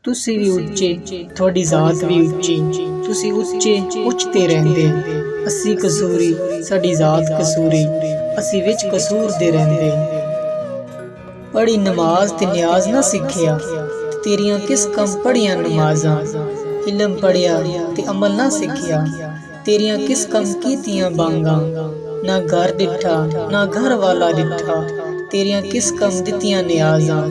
ਤੁਸੀਂ ਵੀ ਉੱਚੇ, ਤੁਹਾਡੀ ਜ਼ਾਤ ਵੀ ਉੱਚੀ। ਤੁਸੀਂ ਉੱਚੇ ਉੱਚਤੇ ਰਹਿੰਦੇ, ਅਸੀਂ ਕਸੂਰੀ, ਸਾਡੀ ਜ਼ਾਤ ਕਸੂਰੀ, ਅਸੀਂ ਵਿੱਚ ਕਸੂਰ ਦੇ ਰਹਿੰਦੇ। ਪੜ੍ਹੀ ਨਮਾਜ਼ ਤੇ ਨਿਆਜ਼ ਨਾ ਸਿੱਖਿਆ, ਤੇਰੀਆਂ ਕਿਸ ਕੰਮ ਪੜ੍ਹੀਆਂ ਨਮਾਜ਼ਾਂ। ਇਲਮ ਪੜ੍ਹਿਆ ਤੇ ਅਮਲ ਨਾ ਸਿੱਖਿਆ, ਤੇਰੀਆਂ ਕਿਸ ਕੰਮ ਕੀਤੀਆਂ ਬਾਂਗਾਂ। ਨਾ ਘਰ ਡਿੱਠਾ ਨਾ ਘਰ ਵਾਲਾ ਡਿੱਠਾ, ਤੇਰੀਆਂ ਕਿਸ ਕੰਮ ਦਿੱਤੀਆਂ ਨਿਆਜ਼ਾਂ।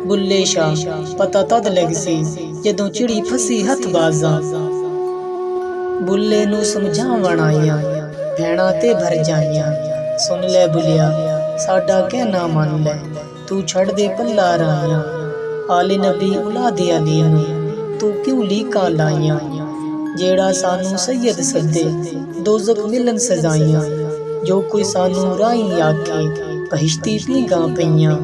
ਬੁੱਲੇ ਸ਼ਾਹ ਪਤਾ ਤਦ ਲੱਗ ਸੀ, ਜਦੋਂ ਚਿੜੀ ਫਸੀ ਹੱਥ ਬਾਜ਼ਾਂ। ਬੁੱਲੇ ਨੂੰ ਸਮਝਾਵਣ ਆਈਆਂ, ਭੈਣਾਂ ਤੇ ਭਰ ਜਾਈਆਂ। ਸੁਣ ਲੈ ਬੁੱਲਿਆ ਸਾਡਾ ਕਹਿਣਾ ਮੰਨ ਲੈ, ਤੂੰ ਛੱਡ ਦੇ ਪੱਲਾ ਰਾਈਆਂ। ਆਲੇ ਨਬੀ ਔਲਾਦੇ ਅਲੀ ਨੂੰ ਤੂੰ ਕਿਉਂ ਲੀਕਾਂ ਲਾਈਆਂ। ਜਿਹੜਾ ਸਾਨੂੰ ਸੈਯਦ ਸੱਦੇ, ਦੋਜ਼ਖ ਮਿਲਨ ਸਜ਼ਾਈਆਂ। ਜੋ ਕੋਈ ਸਾਨੂੰ ਰਾਈ ਆਖੇ, ਬਹਿਸ਼ਤੀ ਪੀਂਘਾਂ ਪਈਆਂ।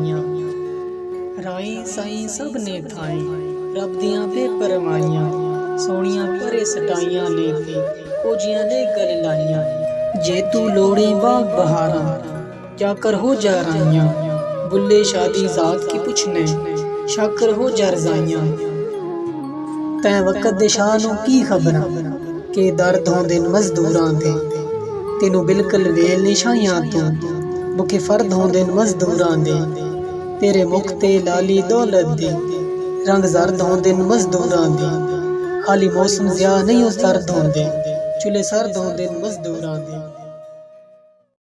ਰਾਈ ਸਾਈਂ ਸਭ ਨੇ ਥਾਈ, ਰੱਬ ਦੀਆਂ ਬੇਪਰਵਾਹੀਆਂ। ਸੋਹਣੀਆਂ ਪਰੇ ਸਟਾਈਆਂ ਨੇ ਤੇ ਕੋਝੀਆਂ ਨੇ ਗਲ ਲਾਈਆਂ। ਜੇ ਤੂੰ ਲੋੜੇ ਬਾਗ ਬਹਾਰਾਂ, ਜਾਕਰ ਹੋ ਜਾ ਰਾਈਆਂ। ਬੁੱਲੇ ਸ਼ਾਹ ਦੀ ਜ਼ਾਤ ਕੀ ਪੁੱਛਨੇ, ਸ਼ਾਕਰ ਹੋ ਜਾ ਰਜ਼ਾਈਆਂ। ਤੈਂ ਵਕਤ ਦੇ ਸ਼ਾਹ ਨੂੰ ਕੀ ਖਬਰਾਂ, ਕਿ ਦਰਦ ਹੋਂਦੇ ਮਜ਼ਦੂਰਾਂ ਦੇ। ਤੈਨੂੰ ਬਿਲਕੁਲ ਵੇਲ ਨਿਸ਼ਾਈਆਂ ਤੋਂ, ਮੁਖੇ ਫਰਦ ਹੋਂਦੇ ਮਜ਼ਦੂਰਾਂ ਦੇ। ਤੇਰੇ ਮੁਖ ਤੇ ਲਾਲੀ ਦੌਲਤ ਦੇ, ਰੰਗ ਜ਼ਰਦ ਹੋਂਦੇ ਮਜ਼ਦੂਰਾਂ ਦੇ। ਖਾਲੀ ਮੌਸਮ ਜ਼ਿਆ ਨਹੀਂ ਉਹ ਸਰਦ ਹੋਂਦੇ, ਚੁੱਲ੍ਹੇ ਸਰਦ ਹੋਂਦੇ ਮਜ਼ਦੂਰਾਂ